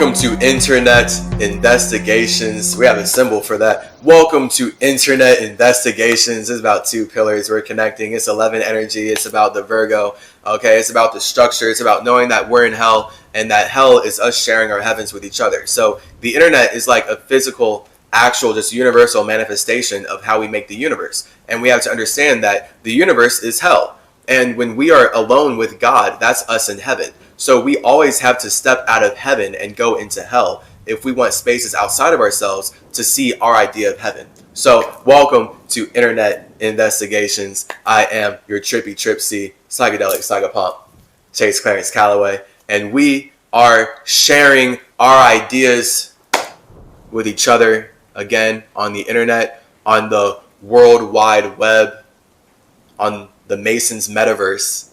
Welcome to Internet Investigations. We have a symbol for that. Welcome to Internet Investigations. It's about two pillars we're connecting. It's 11 energy. It's about the Virgo. Okay, it's about the structure. It's about knowing that we're in hell and that hell is us sharing our heavens with each other. So the internet is like a physical, actual, just universal manifestation of how we make the universe. And we have to understand that the universe is hell. And when we are alone with God, that's us in heaven. So we always have to step out of heaven and go into hell if we want spaces outside of ourselves to see our idea of heaven. So welcome to Internet Investigations. I am your trippy tripsy psychedelic psychopomp, Chase Clarence Calloway, and we are sharing our ideas with each other again on the internet, on the World Wide Web, on the Masons metaverse,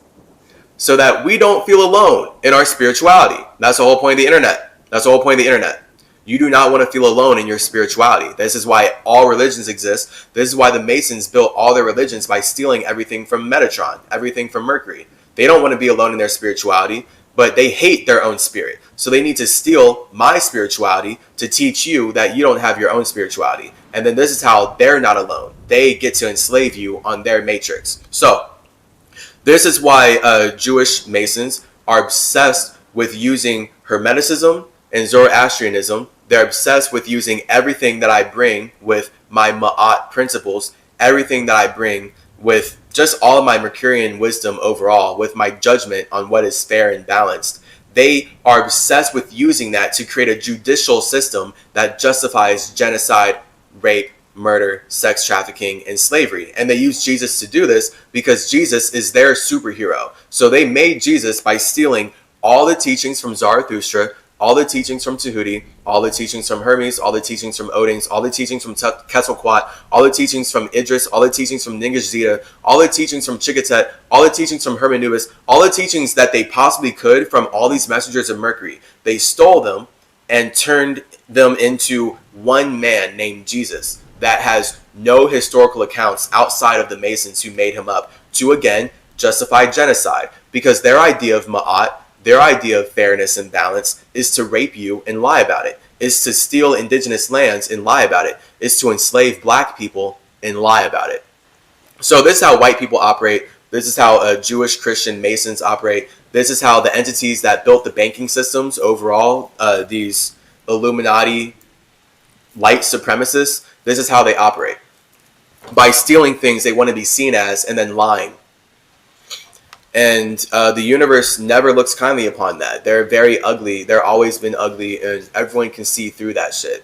so that we don't feel alone in our spirituality. That's the whole point of the internet. That's the whole point of the internet. You do not want to feel alone in your spirituality. This is why all religions exist. This is why the Masons built all their religions by stealing everything from Metatron, everything from Mercury. They don't want to be alone in their spirituality, but they hate their own spirit. So they need to steal my spirituality to teach you that you don't have your own spirituality. And then this is how they're not alone. They get to enslave you on their matrix. So this is why Jewish Masons are obsessed with using Hermeticism and Zoroastrianism. They're obsessed with using everything that I bring with my Ma'at principles, everything that I bring with just all of my Mercurian wisdom overall, with my judgment on what is fair and balanced. They are obsessed with using that to create a judicial system that justifies genocide, rape, murder, sex trafficking, and slavery. And they use Jesus to do this because Jesus is their superhero. So they made Jesus by stealing all the teachings from Zarathustra, all the teachings from Tehuti, all the teachings from Hermes, all the teachings from Odin, all the teachings from Quetzalcoatl, all the teachings from Idris, all the teachings from Ningishzida, all the teachings from Chikatet, all the teachings from Hermanubis, all the teachings that they possibly could from all these messengers of Mercury. They stole them and turned them into one man named Jesus that has no historical accounts outside of the Masons who made him up to, again, justify genocide. Because their idea of Ma'at, their idea of fairness and balance is to rape you and lie about it, is to steal indigenous lands and lie about it, is to enslave black people and lie about it. So this is how white people operate. This is how Jewish Christian Masons operate. This is how the entities that built the banking systems overall, these Illuminati white supremacists, this is how they operate. By stealing things they want to be seen as and then lying. And the universe never looks kindly upon that. They're very ugly. They're always been ugly, and everyone can see through that shit.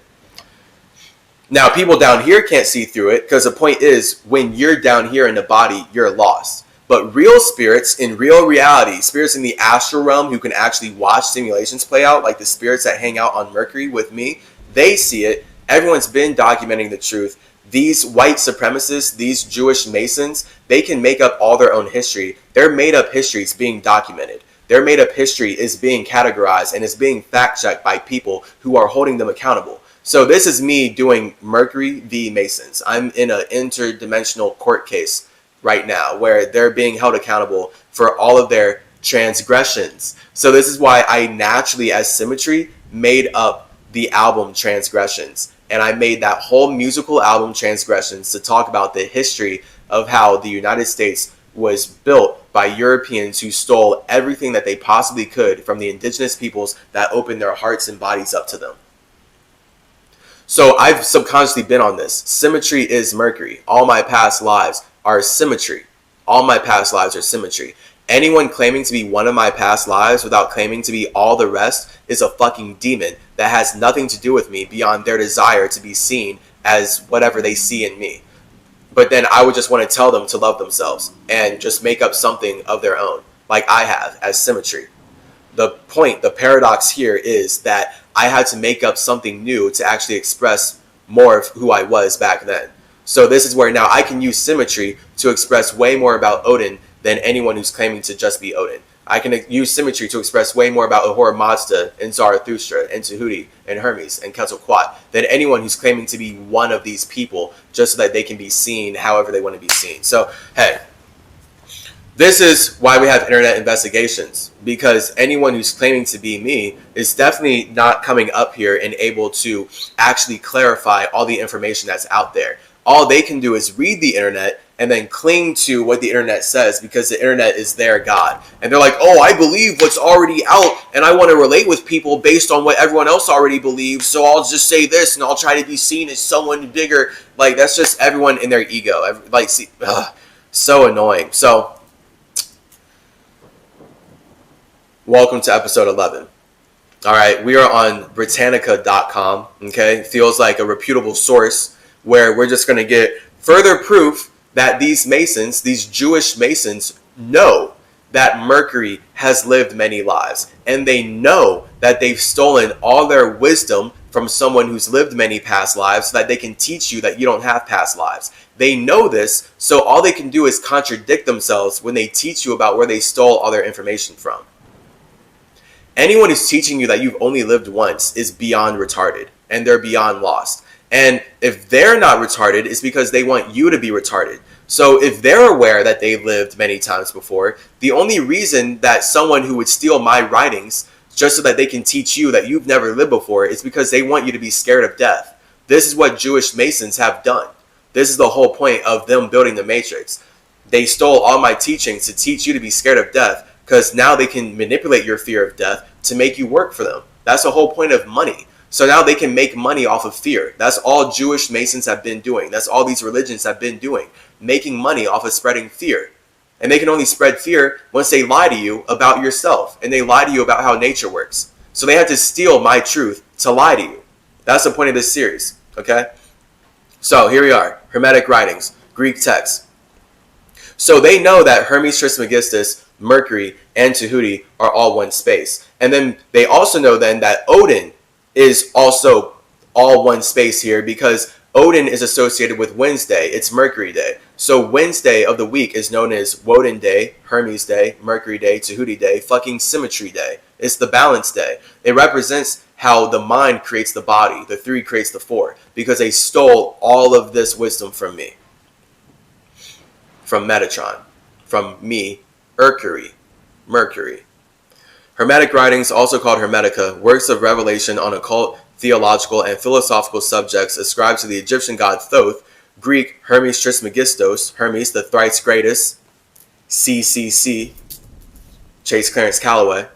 Now, people down here can't see through it because the point is, when you're down here in the body, you're lost. But real spirits in real reality, spirits in the astral realm who can actually watch simulations play out, like the spirits that hang out on Mercury with me, they see it. Everyone's been documenting the truth. These white supremacists, these Jewish Masons, they can make up all their own history. Their made-up history is being documented. Their made-up history is being categorized and is being fact-checked by people who are holding them accountable. So this is me doing Mercury v. Masons. I'm in an interdimensional court case right now where they're being held accountable for all of their transgressions. So this is why I naturally, as Symmetry, made up the album Transgressions. And I made that whole musical album Transgressions to talk about the history of how the United States was built by Europeans who stole everything that they possibly could from the indigenous peoples that opened their hearts and bodies up to them. So I've subconsciously been on this. Symmetry is Mercury. All my past lives are symmetry. All my past lives are symmetry. Anyone claiming to be one of my past lives without claiming to be all the rest is a fucking demon that has nothing to do with me beyond their desire to be seen as whatever they see in me. But then I would just want to tell them to love themselves and just make up something of their own, like I have as Symmetry. The point, the paradox here is that I had to make up something new to actually express more of who I was back then. So this is where now I can use Symmetry to express way more about Odin than anyone who's claiming to just be Odin. I can use Symmetry to express way more about Ahura Mazda and Zarathustra and Tehuti and Hermes and Quetzalcoatl than anyone who's claiming to be one of these people just so that they can be seen however they want to be seen. So, hey, this is why we have internet investigations. because anyone who's claiming to be me is definitely not coming up here and able to actually clarify all the information that's out there. All they can do is read the internet and then cling to what the internet says because the internet is their God. And they're like, oh, I believe what's already out and I want to relate with people based on what everyone else already believes. So I'll just say this and I'll try to be seen as someone bigger. Like, that's just everyone in their ego. Like, see, so annoying. So, welcome to episode 11. All right, we are on Britannica.com, okay? Feels like a reputable source where we're just going to get further proof that these Masons, these Jewish Masons, know that Mercury has lived many lives. And they know that they've stolen all their wisdom from someone who's lived many past lives so that they can teach you that you don't have past lives. They know this, so all they can do is contradict themselves when they teach you about where they stole all their information from. Anyone who's teaching you that you've only lived once is beyond retarded, and they're beyond lost. And if they're not retarded, it's because they want you to be retarded. So if they're aware that they've lived many times before, the only reason that someone who would steal my writings just so that they can teach you that you've never lived before is because they want you to be scared of death. This is what Jewish Masons have done. This is the whole point of them building the Matrix. They stole all my teachings to teach you to be scared of death because now they can manipulate your fear of death to make you work for them. That's the whole point of money. So now they can make money off of fear. That's all Jewish Masons have been doing. That's all these religions have been doing. Making money off of spreading fear. And they can only spread fear once they lie to you about yourself. And they lie to you about how nature works. So they had to steal my truth to lie to you. That's the point of this series. Okay? So here we are. Hermetic writings. Greek texts. So they know that Hermes Trismegistus, Mercury, and Tehuti are all one space. And then they also know then that Odin is also all one space here because Odin is associated with Wednesday. It's Mercury Day. So Wednesday of the week is known as Woden Day, Hermes Day, Mercury Day, Tehuti Day, fucking Symmetry Day. It's the balance day. It represents how the mind creates the body. The three creates the four because they stole all of this wisdom from me. From Metatron. From me, Mercury. Hermetic writings, also called Hermetica, works of revelation on occult, theological, and philosophical subjects ascribed to the Egyptian god Thoth, Greek Hermes Trismegistus, Hermes the thrice greatest, CCC, Chase Clarence Calloway,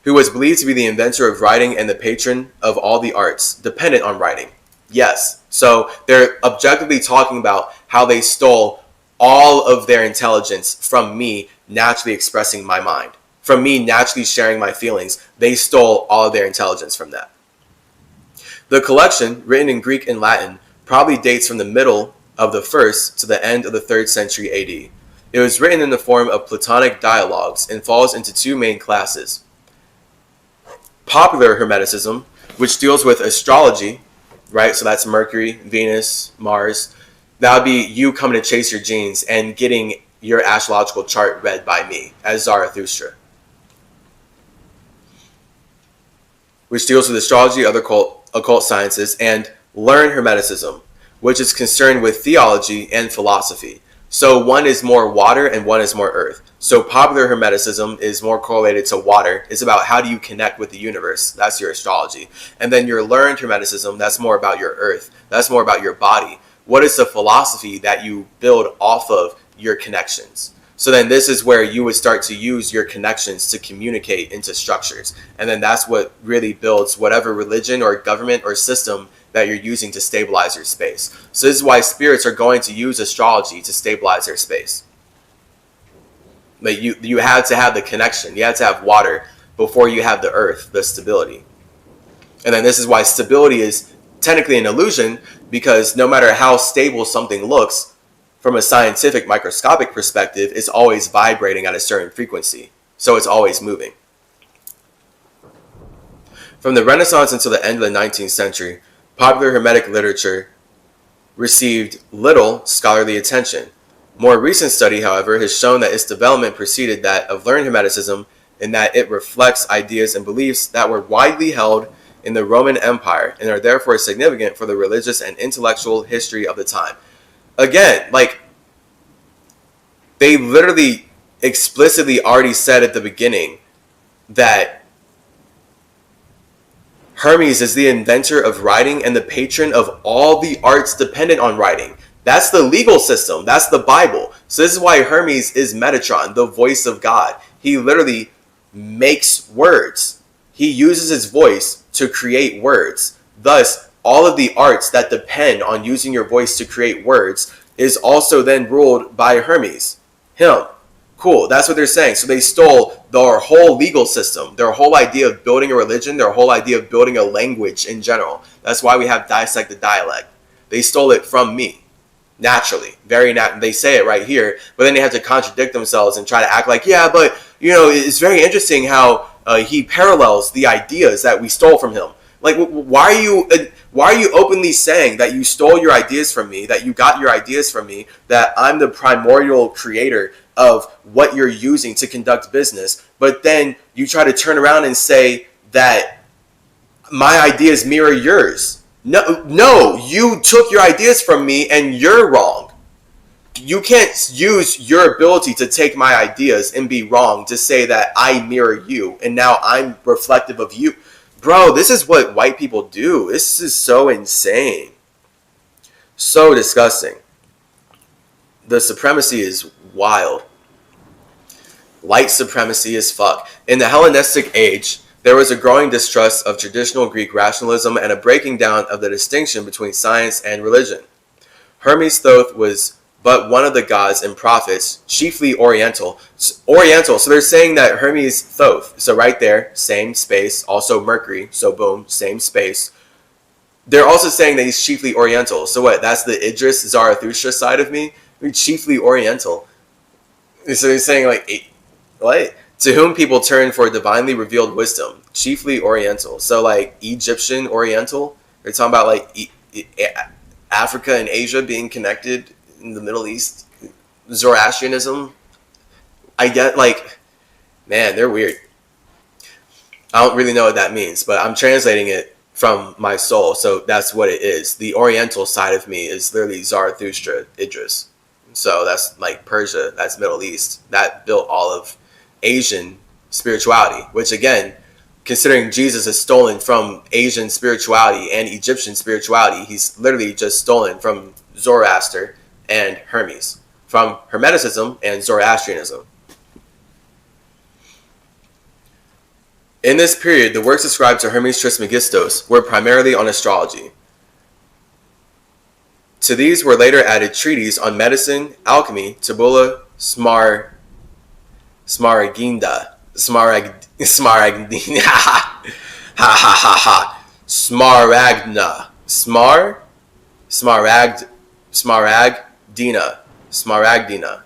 who was believed to be the inventor of writing and the patron of all the arts, dependent on writing. Yes, so they're objectively talking about how they stole all of their intelligence from me naturally expressing my mind. From me naturally sharing my feelings, they stole all of their intelligence from that. The collection, written in Greek and Latin, probably dates from the middle of the 1st to the end of the 3rd century AD. It was written in the form of Platonic dialogues and falls into two main classes. Popular Hermeticism, which deals with astrology, right? So that's Mercury, Venus, Mars. That would be you coming to chase your genes and getting your astrological chart read by me as Zarathustra. Which deals with astrology, other occult sciences, and learned Hermeticism, which is concerned with theology and philosophy. So one is more water and one is more earth. So popular Hermeticism is more correlated to water. It's about how do you connect with the universe. That's your astrology. And then your learned Hermeticism, that's more about your earth. That's more about your body. What is the philosophy that you build off of your connections? So then this is where you would start to use your connections to communicate into structures. And then that's what really builds whatever religion or government or system that you're using to stabilize your space. So this is why spirits are going to use astrology to stabilize their space. Like you had to have the connection. You had to have water before you have the earth, the stability. And then this is why stability is technically an illusion, because no matter how stable something looks, from a scientific microscopic perspective, it's always vibrating at a certain frequency. So it's always moving. From the Renaissance until the end of the 19th century, popular Hermetic literature received little scholarly attention. More recent study, however, has shown that its development preceded that of learned Hermeticism in that it reflects ideas and beliefs that were widely held in the Roman Empire and are therefore significant for the religious and intellectual history of the time. Again, like, they literally explicitly already said at the beginning that Hermes is the inventor of writing and the patron of all the arts dependent on writing. That's the legal system. That's the Bible. So this is why Hermes is Metatron, the voice of God. He literally makes words. He uses his voice to create words. Thus, all of the arts that depend on using your voice to create words is also then ruled by Hermes, him. Cool, that's what they're saying. So they stole their whole legal system, their whole idea of building a religion, their whole idea of building a language in general. That's why we have dissected dialect. They stole it from me, naturally, very natural. They say it right here, but then they have to contradict themselves and try to act like, yeah, but it's very interesting how he parallels the ideas that we stole from him. Like, why are you openly saying that you stole your ideas from me, that you got your ideas from me, that I'm the primordial creator of what you're using to conduct business, but then you try to turn around and say that my ideas mirror yours? No, you took your ideas from me and you're wrong. You can't use your ability to take my ideas and be wrong to say that I mirror you and now I'm reflective of you. Bro, this is what white people do. This is so insane. So disgusting. The supremacy is wild. White supremacy is fuck. In the Hellenistic age, there was a growing distrust of traditional Greek rationalism and a breaking down of the distinction between science and religion. Hermes Thoth was but one of the gods and prophets, chiefly Oriental. Oriental, so they're saying that Hermes Thoth, so right there, same space, also Mercury, so boom, same space. They're also saying that he's chiefly Oriental. So what, that's the Idris Zarathustra side of me? I mean, chiefly Oriental. So they're saying like, what? To whom people turn for divinely revealed wisdom, chiefly Oriental. So like Egyptian Oriental, they're talking about like Africa and Asia being connected in the Middle East. Zoroastrianism, I get, like, man, they're weird. I don't really know what that means, but I'm translating it from my soul, so that's what it is. The Oriental side of me is literally Zarathustra, Idris. So that's like Persia, that's Middle East. That built all of Asian spirituality, which again, considering Jesus is stolen from Asian spirituality and Egyptian spirituality, he's literally just stolen from Zoroaster and Hermes, from Hermeticism and Zoroastrianism. In this period, the works ascribed to Hermes Trismegistus were primarily on astrology. To these were later added treatises on medicine, alchemy, tabula, smaragdina, smaragdina, ha ha ha ha, smaragdina, smaragdina.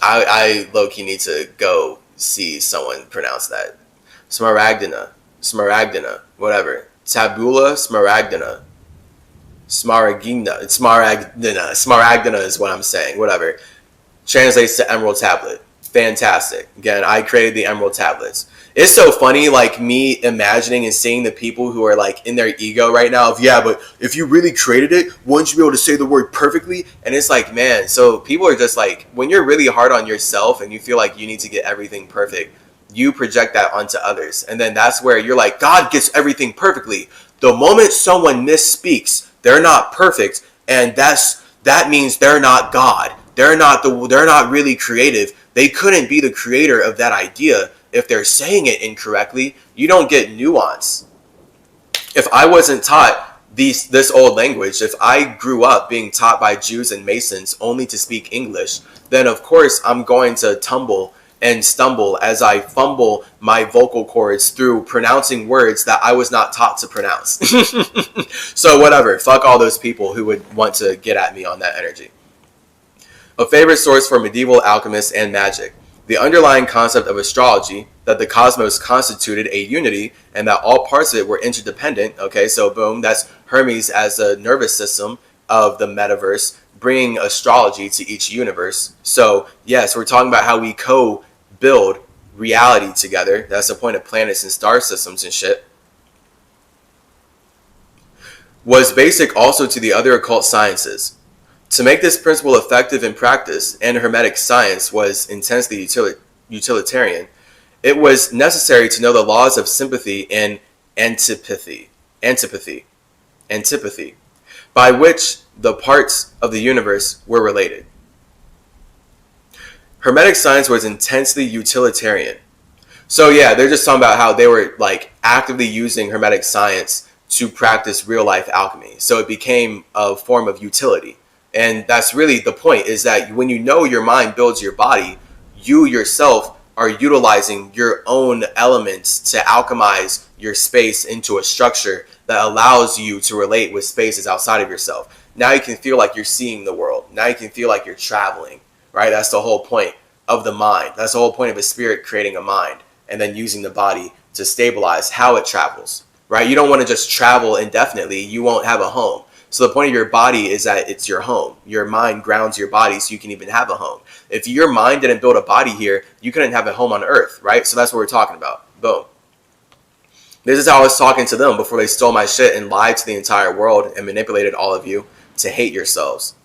I low-key need to go see someone pronounce that. Smaragdina, whatever. Tabula smaragdina. Smaragdina is what I'm saying, whatever. Translates to emerald tablet. Fantastic. Again, I created the emerald tablets. It's so funny, like, me imagining and seeing the people who are, like, in their ego right now of, yeah, but if you really created it, wouldn't you be able to say the word perfectly? And it's like, man, so people are just like, when you're really hard on yourself and you feel like you need to get everything perfect, you project that onto others. And then that's where you're like, God gets everything perfectly. The moment someone misspeaks, they're not perfect, and that means they're not God. They're not really creative. They couldn't be the creator of that idea if they're saying it incorrectly. You don't get nuance. If I wasn't taught this old language, if I grew up being taught by Jews and Masons only to speak English, then of course I'm going to tumble and stumble as I fumble my vocal cords through pronouncing words that I was not taught to pronounce. So whatever, fuck all those people who would want to get at me on that energy. A favorite source for medieval alchemists and magic. The underlying concept of astrology, that the cosmos constituted a unity and that all parts of it were interdependent. Okay, so boom, that's Hermes as a nervous system of the metaverse, bringing astrology to each universe. So yes, we're talking about how we co-build reality together. That's the point of planets and star systems and shit. Was basic also to the other occult sciences. To make this principle effective in practice, and Hermetic Science was intensely utilitarian, it was necessary to know the laws of sympathy and antipathy, by which the parts of the universe were related. Hermetic Science was intensely utilitarian. So yeah, they're just talking about how they were like actively using Hermetic Science to practice real life alchemy. So it became a form of utility. And that's really the point, is that when you know your mind builds your body, you yourself are utilizing your own elements to alchemize your space into a structure that allows you to relate with spaces outside of yourself. Now you can feel like you're seeing the world. Now you can feel like you're traveling, right? That's the whole point of the mind. That's the whole point of a spirit creating a mind and then using the body to stabilize how it travels, right? You don't want to just travel indefinitely. You won't have a home. So the point of your body is that it's your home. Your mind grounds your body so you can even have a home. If your mind didn't build a body here, you couldn't have a home on Earth, right? So that's what we're talking about. Boom. This is how I was talking to them before they stole my shit and lied to the entire world and manipulated all of you to hate yourselves.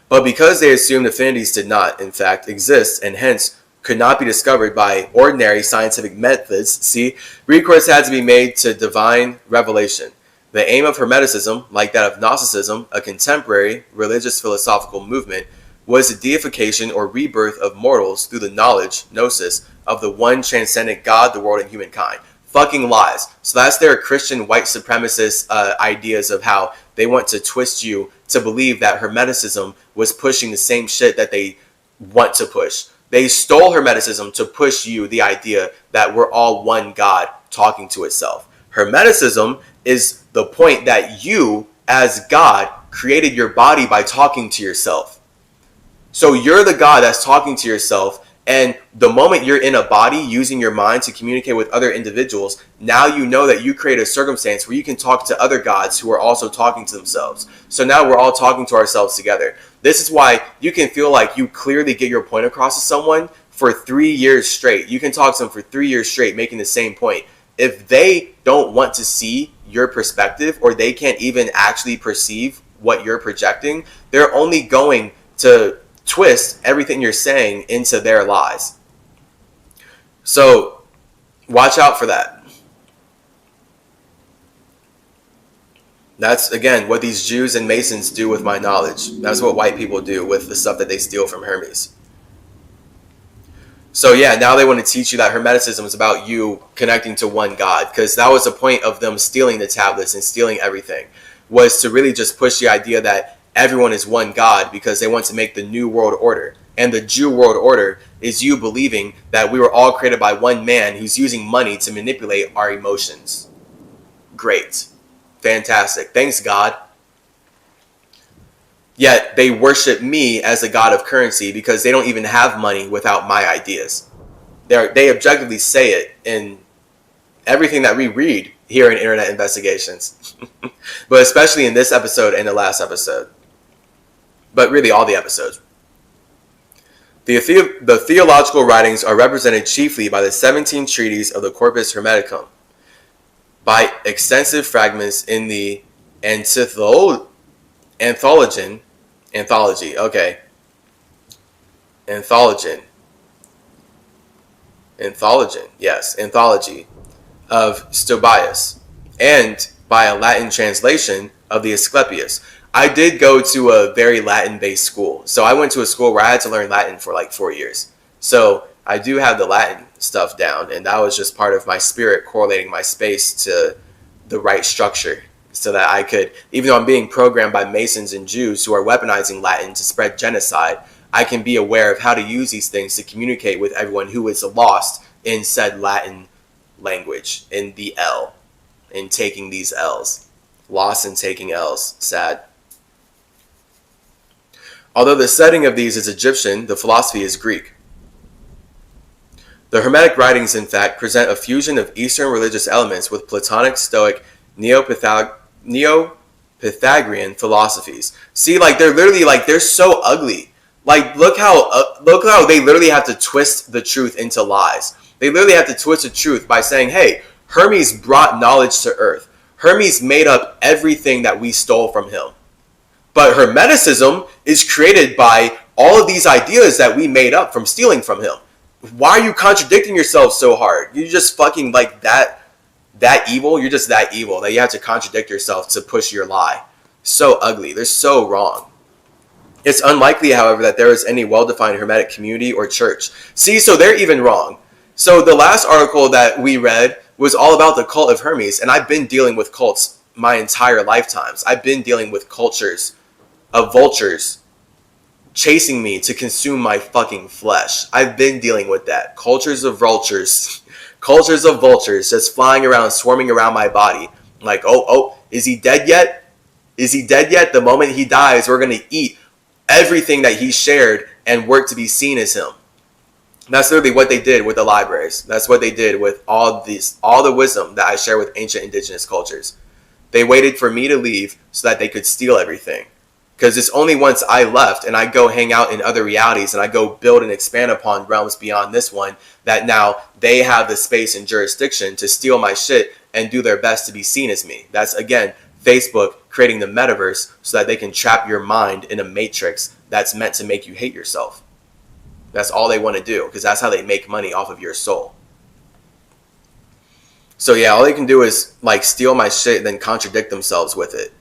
But because they assumed affinities did not, in fact, exist, and hence could not be discovered by ordinary scientific methods, see, recourse had to be made to divine revelation. The aim of Hermeticism, like that of Gnosticism, a contemporary religious philosophical movement, was the deification or rebirth of mortals through the knowledge, gnosis, of the one transcendent God, the world, and humankind. Fucking lies. So that's their Christian white supremacist ideas of how they want to twist you to believe that Hermeticism was pushing the same shit that they want to push. They stole Hermeticism to push you the idea that we're all one God talking to itself. Hermeticism is the point that you, as God, created your body by talking to yourself. So you're the God that's talking to yourself, and the moment you're in a body using your mind to communicate with other individuals, now you know that you create a circumstance where you can talk to other gods who are also talking to themselves. So now we're all talking to ourselves together. This is why you can feel like you clearly get your point across to someone for 3 years straight. You can talk to them for 3 years straight making the same point. If they don't want to see your perspective, or they can't even actually perceive what you're projecting, they're only going to twist everything you're saying into their lies. So watch out for that. That's, again, what these Jews and Masons do with my knowledge. That's what white people do with the stuff that they steal from Hermes. So yeah, now they want to teach you that Hermeticism is about you connecting to one God, because that was the point of them stealing the tablets and stealing everything, was to really just push the idea that everyone is one God, because they want to make the new world order. And the Jew world order is you believing that we were all created by one man who's using money to manipulate our emotions. Great. Fantastic. Thanks, God. Yet they worship me as the god of currency because they don't even have money without my ideas. They objectively say it in everything that we read here in Internet Investigations. But especially in this episode and the last episode. But really all the episodes. The theological writings are represented chiefly by the 17 treatises of the Corpus Hermeticum, by extensive fragments in the Anthology, of Stobaeus, and by a Latin translation of the Asclepius. I did go to a very Latin-based school. So I went to a school where I had to learn Latin for like 4 years. So I do have the Latin stuff down, and that was just part of my spirit correlating my space to the right structure, so that I could, even though I'm being programmed by Masons and Jews who are weaponizing Latin to spread genocide, I can be aware of how to use these things to communicate with everyone who is lost in said Latin language, in the L, in taking these L's. Lost in taking L's. Sad. Although the setting of these is Egyptian, the philosophy is Greek. The Hermetic writings, in fact, present a fusion of Eastern religious elements with Platonic, Stoic, Neo-Pythagorean philosophies. See, like, they're literally, like, they're so ugly. Like, look how they literally have to twist the truth into lies. They literally have to twist the truth by saying, hey, Hermes brought knowledge to Earth. Hermes made up everything that we stole from him. But Hermeticism is created by all of these ideas that we made up from stealing from him. Why are you contradicting yourself so hard? You just fucking like that evil. You're just that evil that you have to contradict yourself to push your lie. So ugly. They're so wrong. It's unlikely, however, that there is any well-defined Hermetic community or church. See, so they're even wrong. So the last article that we read was all about the cult of Hermes, and I've been dealing with cults my entire lifetimes. I've been dealing with cultures of vultures chasing me to consume my fucking flesh. I've been dealing with that. Cultures of vultures. Cultures of vultures just flying around, swarming around my body. Like, oh, is he dead yet? Is he dead yet? The moment he dies, we're going to eat everything that he shared and work to be seen as him. That's literally what they did with the libraries. That's what they did with all the wisdom that I share with ancient indigenous cultures. They waited for me to leave so that they could steal everything. Because it's only once I left and I go hang out in other realities and I go build and expand upon realms beyond this one that now they have the space and jurisdiction to steal my shit and do their best to be seen as me. That's, again, Facebook creating the metaverse so that they can trap your mind in a matrix that's meant to make you hate yourself. That's all they want to do, because that's how they make money off of your soul. So yeah, all they can do is like steal my shit and then contradict themselves with it.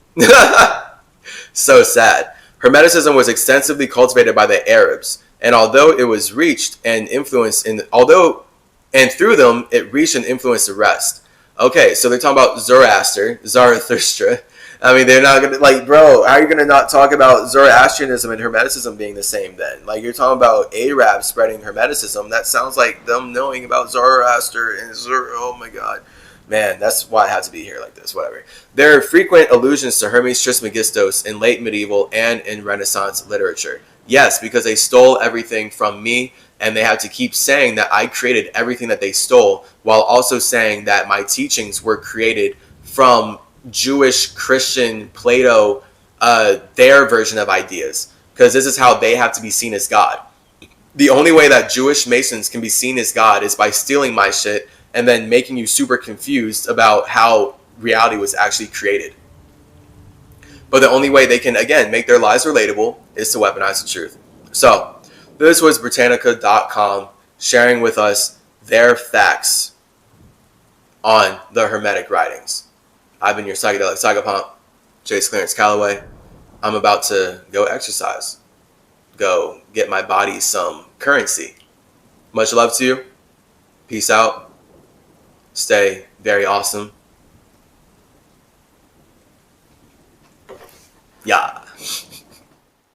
So sad. Hermeticism was extensively cultivated by the Arabs, and although it was reached and influenced and through them it reached and influenced the rest. Okay, so they're talking about Zarathustra. I mean, they're not gonna, like, bro, how are you gonna not talk about Zoroastrianism and Hermeticism being the same then? Like, you're talking about Arabs spreading Hermeticism. That sounds like them knowing about Zoroaster and oh my god. Man, that's why I had to be here like this, whatever. There are frequent allusions to Hermes Trismegistus in late medieval and in Renaissance literature. Yes, because they stole everything from me, and they had to keep saying that I created everything that they stole, while also saying that my teachings were created from Jewish, Christian, Plato, their version of ideas. Because this is how they have to be seen as God. The only way that Jewish Masons can be seen as God is by stealing my shit and then making you super confused about how reality was actually created. But the only way they can, again, make their lies relatable is to weaponize the truth. So, this was Britannica.com sharing with us their facts on the Hermetic writings. I've been your psychedelic psychopomp, Jace Clarence Calloway. I'm about to go exercise. Go get my body some currency. Much love to you. Peace out. Stay very awesome. Yeah.